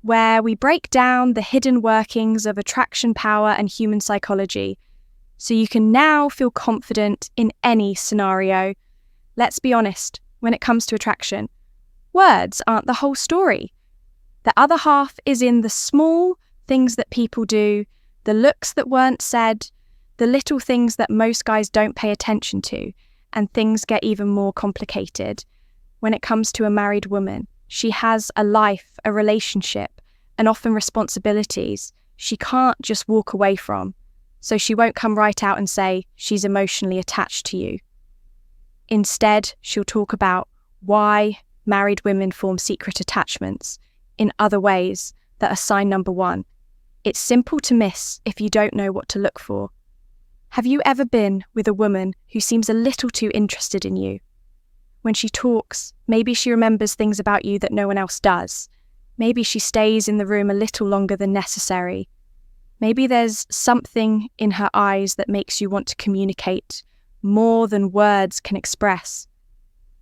where we break down the hidden workings of attraction power and human psychology, so you can now feel confident in any scenario. Let's be honest, when it comes to attraction, words aren't the whole story. The other half is in the small things that people do, the looks that weren't said, the little things that most guys don't pay attention to, and things get even more complicated. When it comes to a married woman, she has a life, a relationship, and often responsibilities she can't just walk away from. So she won't come right out and say she's emotionally attached to you. Instead, she'll talk about why married women form secret attachments in other ways that are sign number 1. It's simple to miss if you don't know what to look for. Have you ever been with a woman who seems a little too interested in you? When she talks, maybe she remembers things about you that no one else does. Maybe she stays in the room a little longer than necessary. Maybe there's something in her eyes that makes you want to communicate more than words can express.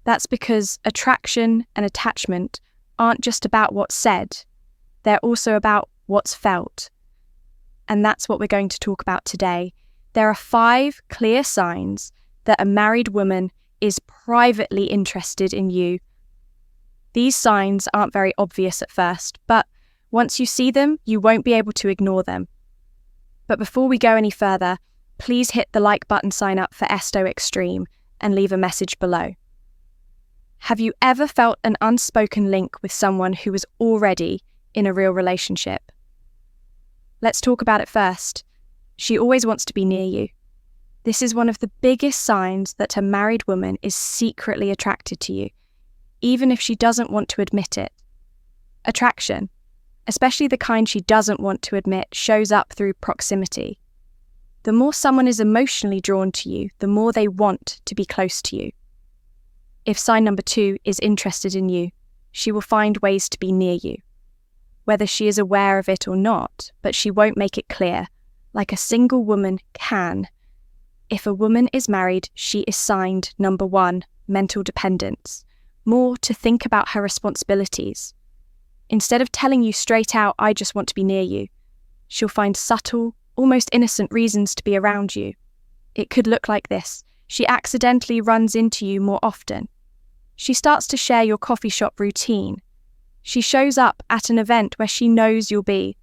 That's because attraction and attachment aren't just about what's said, they're also about what's felt. And that's what we're going to talk about today. There are 5 clear signs that a married woman is privately interested in you. These signs aren't very obvious at first, but once you see them, you won't be able to ignore them. But before we go any further, please hit the like button, sign up for Stoic Stream, and leave a message below. Have you ever felt an unspoken link with someone who was already in a real relationship? Let's talk about it first. She always wants to be near you. This is one of the biggest signs that a married woman is secretly attracted to you, even if she doesn't want to admit it. Attraction, especially the kind she doesn't want to admit, shows up through proximity. The more someone is emotionally drawn to you, the more they want to be close to you. If sign number 2 is interested in you, she will find ways to be near you. Whether she is aware of it or not, but she won't make it clear, like a single woman can. If a woman is married, she is signed number 1, mental dependence, more to think about her responsibilities. Instead of telling you straight out, I just want to be near you, she'll find subtle, almost innocent reasons to be around you. It could look like this. She accidentally runs into you more often. She starts to share your coffee shop routine. She shows up at an event where she knows you'll be.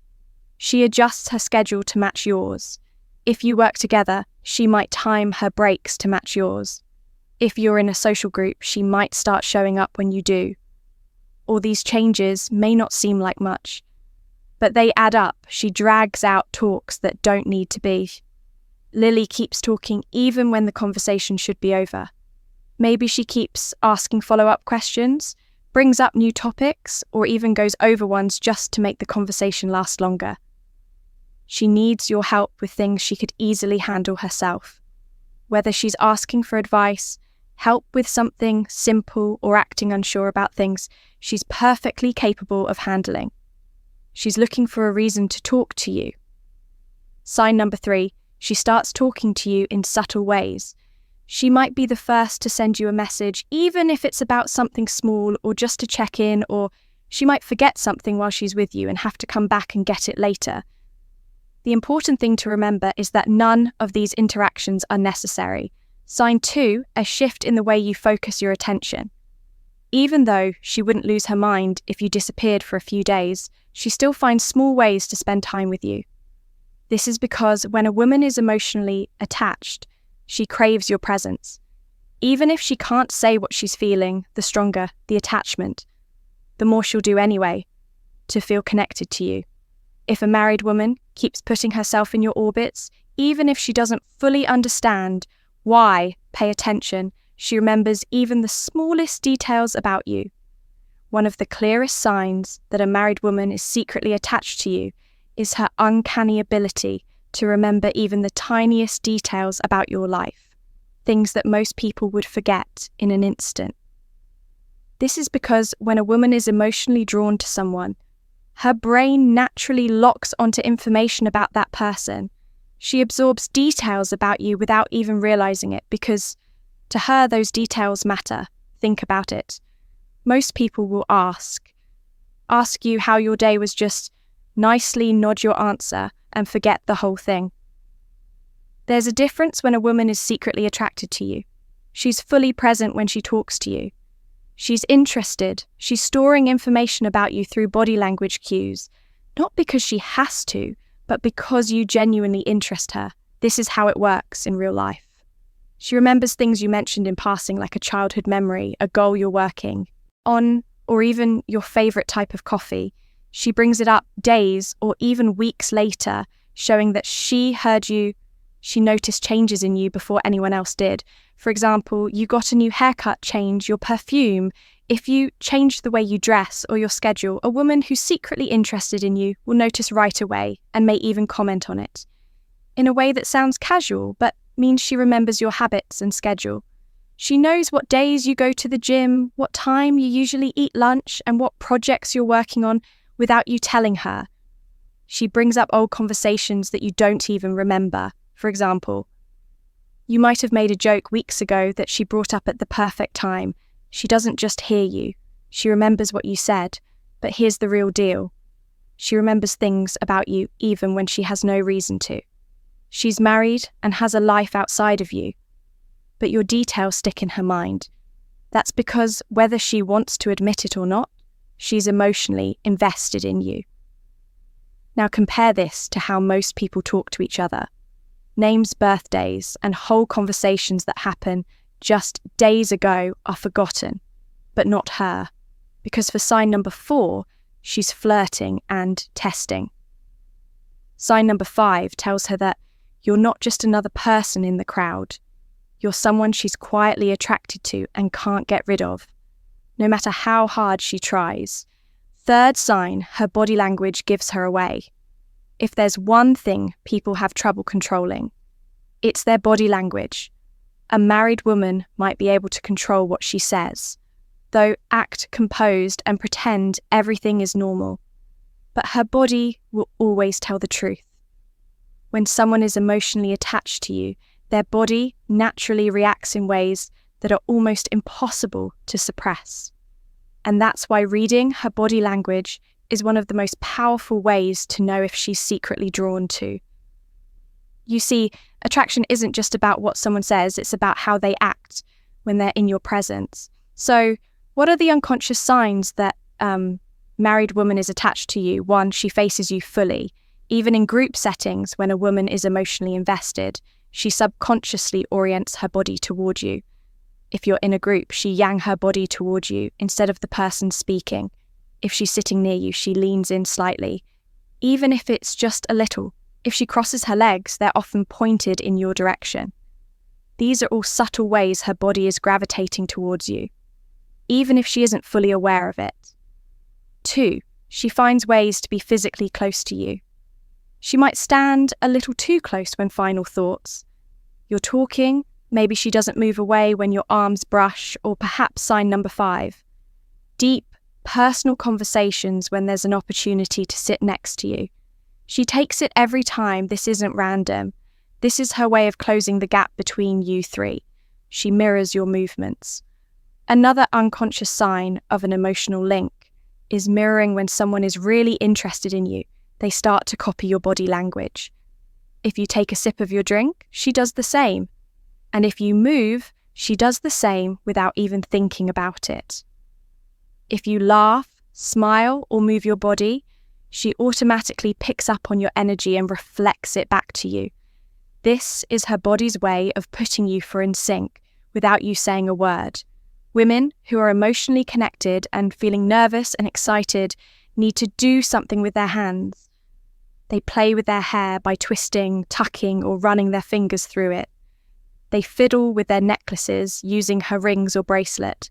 She adjusts her schedule to match yours. If you work together, she might time her breaks to match yours. If you're in a social group, she might start showing up when you do. All these changes may not seem like much, but they add up. She drags out talks that don't need to be. Lily keeps talking even when the conversation should be over. Maybe she keeps asking follow-up questions, brings up new topics, or even goes over ones just to make the conversation last longer. She needs your help with things she could easily handle herself. Whether she's asking for advice, help with something simple, or acting unsure about things, she's perfectly capable of handling. She's looking for a reason to talk to you. Sign number 3, she starts talking to you in subtle ways. She might be the first to send you a message, even if it's about something small or just to check in, or she might forget something while she's with you and have to come back and get it later. The important thing to remember is that none of these interactions are necessary. Sign 2, a shift in the way you focus your attention. Even though she wouldn't lose her mind if you disappeared for a few days, she still finds small ways to spend time with you. This is because when a woman is emotionally attached, she craves your presence. Even if she can't say what she's feeling, the stronger the attachment, the more she'll do anyway to feel connected to you. If a married woman keeps putting herself in your orbits, even if she doesn't fully understand why, pay attention, she remembers even the smallest details about you. One of the clearest signs that a married woman is secretly attached to you is her uncanny ability to remember even the tiniest details about your life, things that most people would forget in an instant. This is because when a woman is emotionally drawn to someone, her brain naturally locks onto information about that person. She absorbs details about you without even realizing it because to her those details matter. Think about it. Most people will ask, ask you how your day was, just nicely nod your answer and forget the whole thing. There's a difference when a woman is secretly attracted to you. She's fully present when she talks to you. She's interested. She's storing information about you through body language cues, not because she has to, but because you genuinely interest her. This is how it works in real life. She remembers things you mentioned in passing, like a childhood memory, a goal you're working on, or even your favorite type of coffee. She brings it up days or even weeks later, showing that she heard you. She noticed changes in you before anyone else did. For example, you got a new haircut, change your perfume. If you changed the way you dress or your schedule, a woman who's secretly interested in you will notice right away and may even comment on it. In a way that sounds casual, but means she remembers your habits and schedule. She knows what days you go to the gym, what time you usually eat lunch, and what projects you're working on without you telling her. She brings up old conversations that you don't even remember. For example, you might have made a joke weeks ago that she brought up at the perfect time. She doesn't just hear you. She remembers what you said. But here's the real deal. She remembers things about you even when she has no reason to. She's married and has a life outside of you. But your details stick in her mind. That's because whether she wants to admit it or not, she's emotionally invested in you. Now compare this to how most people talk to each other. Names, birthdays, and whole conversations that happen just days ago are forgotten, but not her, because for sign number 4, she's flirting and testing. Sign number 5 tells her that you're not just another person in the crowd. You're someone she's quietly attracted to and can't get rid of, no matter how hard she tries. Third sign, her body language gives her away. If there's one thing people have trouble controlling, it's their body language. A married woman might be able to control what she says, though act composed and pretend everything is normal. But her body will always tell the truth. When someone is emotionally attached to you, their body naturally reacts in ways that are almost impossible to suppress. And that's why reading her body language is one of the most powerful ways to know if she's secretly drawn to. You see, attraction isn't just about what someone says, it's about how they act when they're in your presence. So, what are the unconscious signs that married woman is attached to you? 1, she faces you fully. Even in group settings, when a woman is emotionally invested, she subconsciously orients her body toward you. If you're in a group, she yang her body toward you instead of the person speaking. If she's sitting near you, she leans in slightly. Even if it's just a little. If she crosses her legs, they're often pointed in your direction. These are all subtle ways her body is gravitating towards you, even if she isn't fully aware of it. 2, she finds ways to be physically close to you. She might stand a little too close when final thoughts. You're talking, maybe she doesn't move away when your arms brush, or perhaps sign number 5. Deep, personal conversations when there's an opportunity to sit next to you. She takes it every time. This isn't random. This is her way of closing the gap between you 3. She mirrors your movements. Another unconscious sign of an emotional link is mirroring. When someone is really interested in you, they start to copy your body language. If you take a sip of your drink, she does the same. And if you move, she does the same without even thinking about it. If you laugh, smile, or move your body, she automatically picks up on your energy and reflects it back to you. This is her body's way of putting you in sync without you saying a word. Women who are emotionally connected and feeling nervous and excited need to do something with their hands. They play with their hair by twisting, tucking, or running their fingers through it. They fiddle with their necklaces using her rings or bracelet.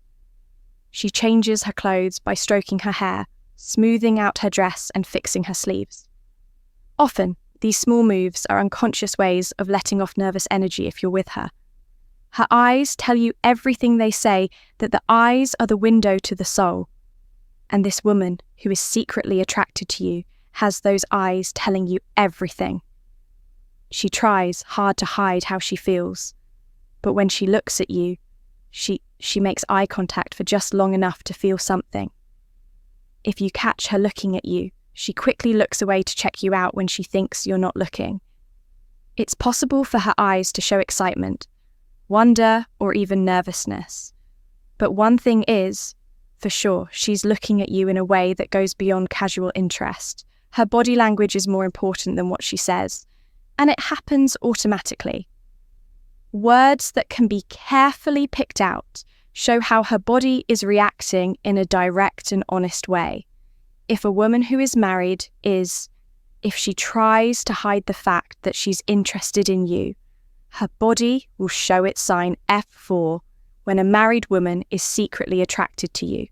She changes her clothes by stroking her hair, smoothing out her dress and fixing her sleeves. Often, these small moves are unconscious ways of letting off nervous energy if you're with her. Her eyes tell you everything. They say that the eyes are the window to the soul. And this woman, who is secretly attracted to you, has those eyes telling you everything. She tries hard to hide how she feels, but when she looks at you, she makes eye contact for just long enough to feel something. If you catch her looking at you, she quickly looks away to check you out when she thinks you're not looking. It's possible for her eyes to show excitement, wonder, or even nervousness. But one thing is, for sure, she's looking at you in a way that goes beyond casual interest. Her body language is more important than what she says, and it happens automatically. Words that can be carefully picked out show how her body is reacting in a direct and honest way. If a woman who is married if she tries to hide the fact that she's interested in you, her body will show its sign F4 when a married woman is secretly attracted to you.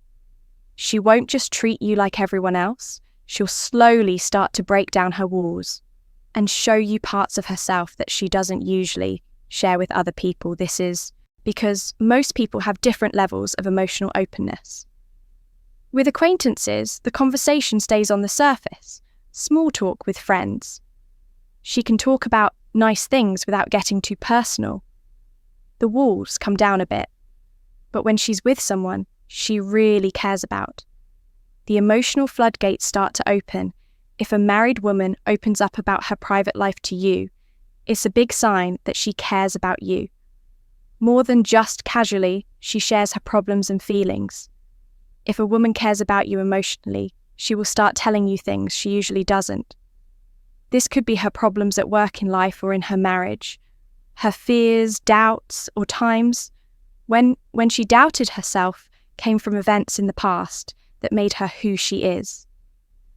She won't just treat you like everyone else, she'll slowly start to break down her walls and show you parts of herself that she doesn't usually share with other people. This is because most people have different levels of emotional openness. With acquaintances, the conversation stays on the surface, small talk with friends. She can talk about nice things without getting too personal. The walls come down a bit, but when she's with someone she really cares about, the emotional floodgates start to open. If a married woman opens up about her private life to you, it's a big sign that she cares about you. More than just casually, she shares her problems and feelings. If a woman cares about you emotionally, she will start telling you things she usually doesn't. This could be her problems at work, in life, or in her marriage, her fears, doubts, or times when she doubted herself came from events in the past that made her who she is.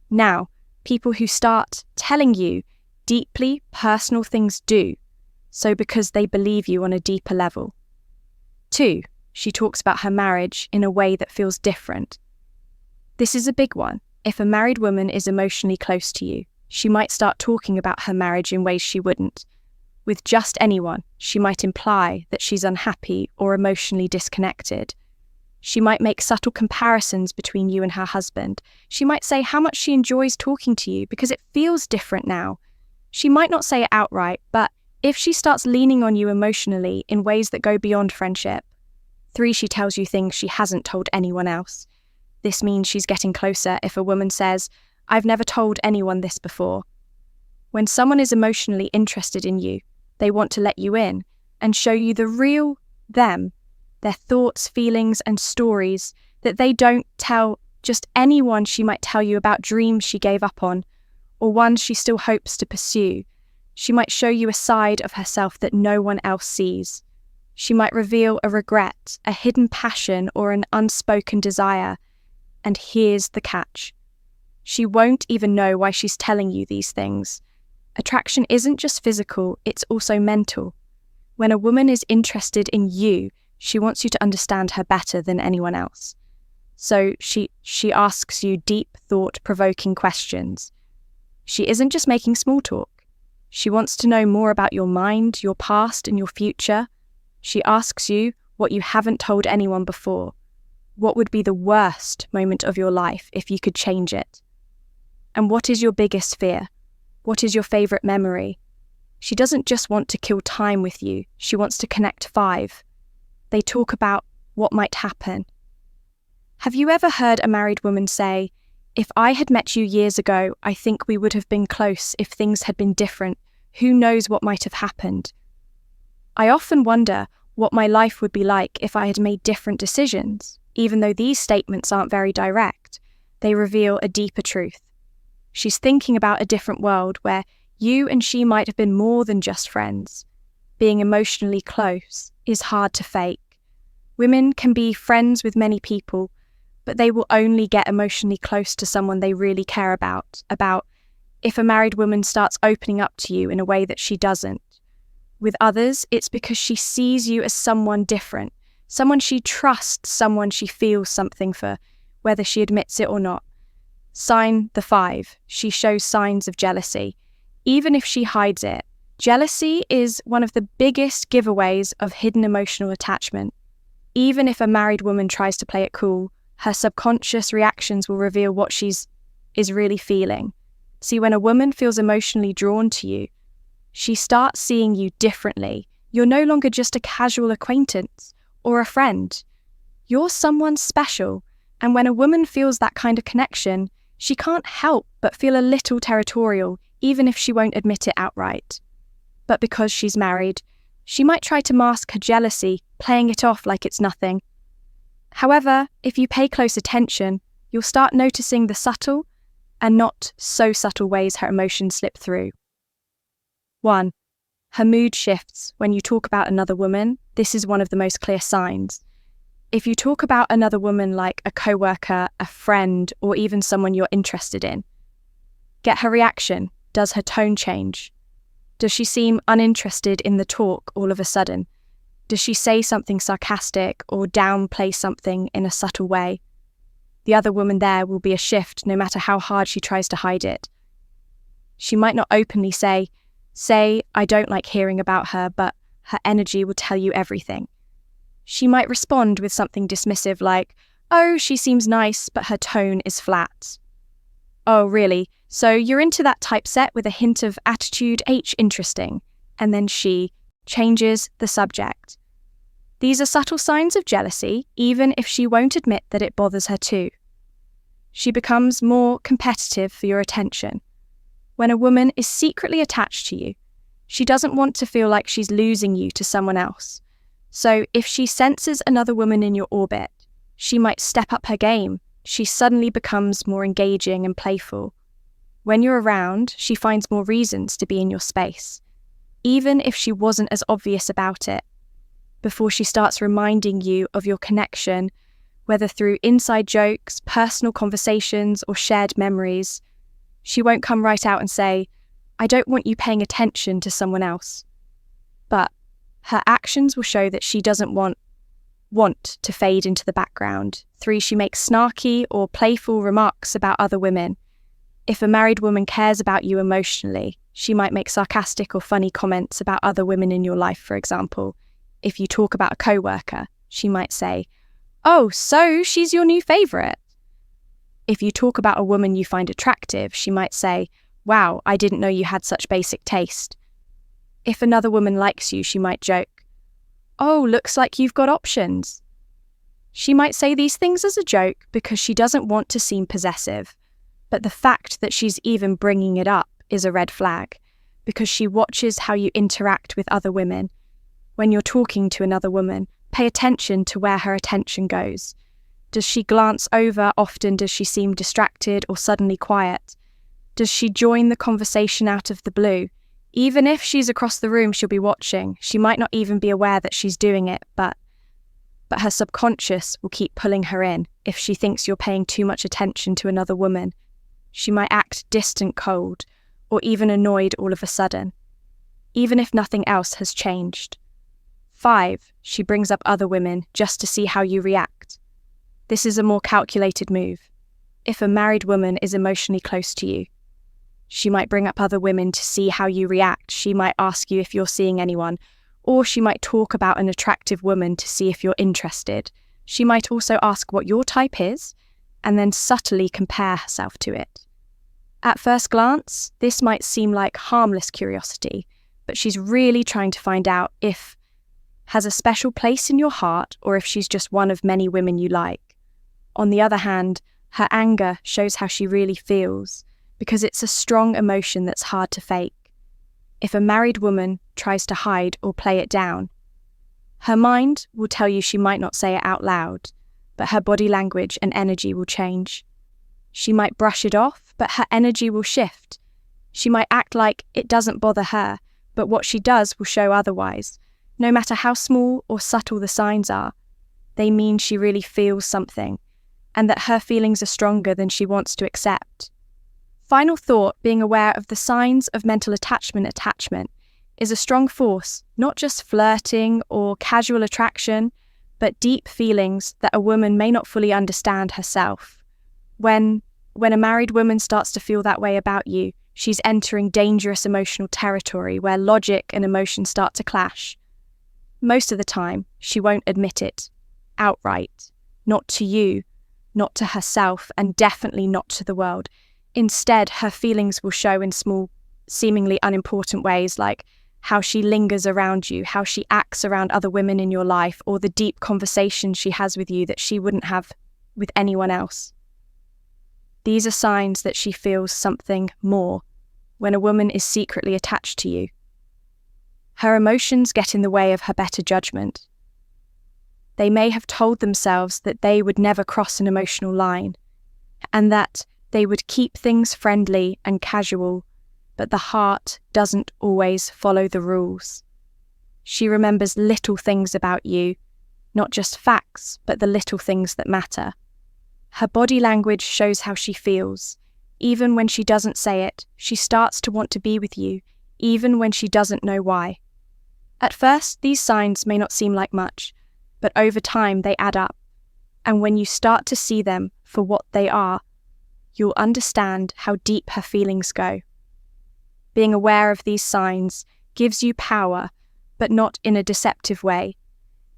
Now, people who start telling you deeply personal things do so because they believe you on a deeper level. 2, she talks about her marriage in a way that feels different. This is a big one. If a married woman is emotionally close to you, she might start talking about her marriage in ways she wouldn't. With just anyone, she might imply that she's unhappy or emotionally disconnected. She might make subtle comparisons between you and her husband. She might say how much she enjoys talking to you because it feels different now. She might not say it outright, but if she starts leaning on you emotionally in ways that go beyond friendship. 3, she tells you things she hasn't told anyone else. This means she's getting closer. If a woman says, "I've never told anyone this before." When someone is emotionally interested in you, they want to let you in and show you the real them, their thoughts, feelings, and stories that they don't tell just anyone. She might tell you about dreams she gave up on, or ones she still hopes to pursue. She might show you a side of herself that no one else sees. She might reveal a regret, a hidden passion, or an unspoken desire. And here's the catch. She won't even know why she's telling you these things. Attraction isn't just physical, it's also mental. When a woman is interested in you, she wants you to understand her better than anyone else. So she asks you deep, thought-provoking questions. She isn't just making small talk. She wants to know more about your mind, your past, and your future. She asks you what you haven't told anyone before. What would be the worst moment of your life if you could change it? And what is your biggest fear? What is your favorite memory? She doesn't just want to kill time with you. She wants to connect 5. They talk about what might happen. Have you ever heard a married woman say, "If I had met you years ago, I think we would have been close if things had been different. Who knows what might have happened?" I often wonder what my life would be like if I had made different decisions. Even though these statements aren't very direct, they reveal a deeper truth. She's thinking about a different world where you and she might have been more than just friends. Being emotionally close is hard to fake. Women can be friends with many people, but they will only get emotionally close to someone they really care about. If a married woman starts opening up to you in a way that she doesn't. With others, it's because she sees you as someone different, someone she trusts, someone she feels something for, whether she admits it or not. Sign the 5. She shows signs of jealousy, even if she hides it. Jealousy is one of the biggest giveaways of hidden emotional attachment. Even if a married woman tries to play it cool, her subconscious reactions will reveal what she's really feeling. See, when a woman feels emotionally drawn to you, she starts seeing you differently. You're no longer just a casual acquaintance or a friend. You're someone special, And when a woman feels that kind of connection, she can't help but feel a little territorial, even if she won't admit it outright. But because she's married, she might try to mask her jealousy, playing it off like it's nothing. However, if you pay close attention, you'll start noticing the subtle and not so subtle ways her emotions slip through. 1. Her mood shifts when you talk about another woman. This is one of the most clear signs. If you talk about another woman like a coworker, a friend, or even someone you're interested in, get her reaction. Does her tone change? Does she seem uninterested in the talk all of a sudden? Does she say something sarcastic or downplay something in a subtle way? The other woman there will be a shift no matter how hard she tries to hide it. She might not openly say, I don't like hearing about her, but her energy will tell you everything. She might respond with something dismissive like, oh, she seems nice, but her tone is flat. Oh, really? So you're into that typeset with a hint of attitude, interesting. And then she changes the subject. These are subtle signs of jealousy, even if she won't admit that it bothers her too. She becomes more competitive for your attention. When a woman is secretly attached to you, she doesn't want to feel like she's losing you to someone else. So if she senses another woman in your orbit, she might step up her game. She suddenly becomes more engaging and playful. When you're around, she finds more reasons to be in your space, even if she wasn't as obvious about it. Before she starts reminding you of your connection, whether through inside jokes, personal conversations, or shared memories, she won't come right out and say, I don't want you paying attention to someone else. But her actions will show that she doesn't want to fade into the background. 3, she makes snarky or playful remarks about other women. If a married woman cares about you emotionally, she might make sarcastic or funny comments about other women in your life, for example. If you talk about a coworker, she might say, oh, so she's your new favourite. If you talk about a woman you find attractive, she might say, wow, I didn't know you had such basic taste. If another woman likes you, she might joke, oh, looks like you've got options. She might say these things as a joke because she doesn't want to seem possessive, but the fact that she's even bringing it up is a red flag, because she watches how you interact with other women. When you're talking to another woman, pay attention to where her attention goes. Does she glance over often? Does she seem distracted or suddenly quiet? Does she join the conversation out of the blue? Even if she's across the room, she'll be watching. She might not even be aware that she's doing it, but her subconscious will keep pulling her in. If she thinks you're paying too much attention to another woman, she might act distant, cold, or even annoyed all of a sudden, even if nothing else has changed. 5, she brings up other women just to see how you react. This is a more calculated move. If a married woman is emotionally close to you, she might bring up other women to see how you react. She might ask you if you're seeing anyone, or she might talk about an attractive woman to see if you're interested. She might also ask what your type is, and then subtly compare herself to it. At first glance, this might seem like harmless curiosity, but she's really trying to find out if has a special place in your heart or if she's just one of many women you like. On the other hand, her anger shows how she really feels, because it's a strong emotion that's hard to fake. If a married woman tries to hide or play it down, her mind will tell you she might not say it out loud, but her body language and energy will change. She might brush it off, but her energy will shift. She might act like it doesn't bother her, but what she does will show otherwise. No matter how small or subtle the signs are, they mean she really feels something, and that her feelings are stronger than she wants to accept. Final thought, being aware of the signs of mental attachment is a strong force, not just flirting or casual attraction, but deep feelings that a woman may not fully understand herself. When a married woman starts to feel that way about you, she's entering dangerous emotional territory where logic and emotion start to clash. Most of the time, she won't admit it outright, not to you, not to herself, and definitely not to the world. Instead, her feelings will show in small, seemingly unimportant ways, like how she lingers around you, how she acts around other women in your life, or the deep conversations she has with you that she wouldn't have with anyone else. These are signs that she feels something more when a woman is secretly attached to you. Her emotions get in the way of her better judgment. They may have told themselves that they would never cross an emotional line, and that they would keep things friendly and casual, but the heart doesn't always follow the rules. She remembers little things about you, not just facts, but the little things that matter. Her body language shows how she feels. Even when she doesn't say it, she starts to want to be with you, even when she doesn't know why. At first, these signs may not seem like much, but over time they add up. And when you start to see them for what they are, you'll understand how deep her feelings go. Being aware of these signs gives you power, but not in a deceptive way.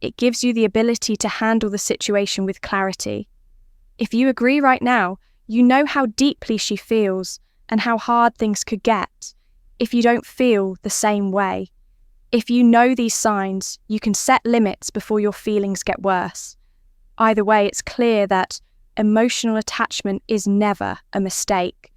It gives you the ability to handle the situation with clarity. If you agree right now, you know how deeply she feels and how hard things could get if you don't feel the same way. If you know these signs, you can set limits before your feelings get worse. Either way, it's clear that emotional attachment is never a mistake.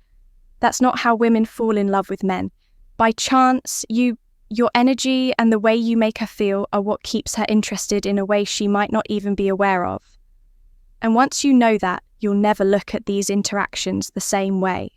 That's not how women fall in love with men. By chance, your energy and the way you make her feel are what keeps her interested in a way she might not even be aware of. And once you know that, you'll never look at these interactions the same way.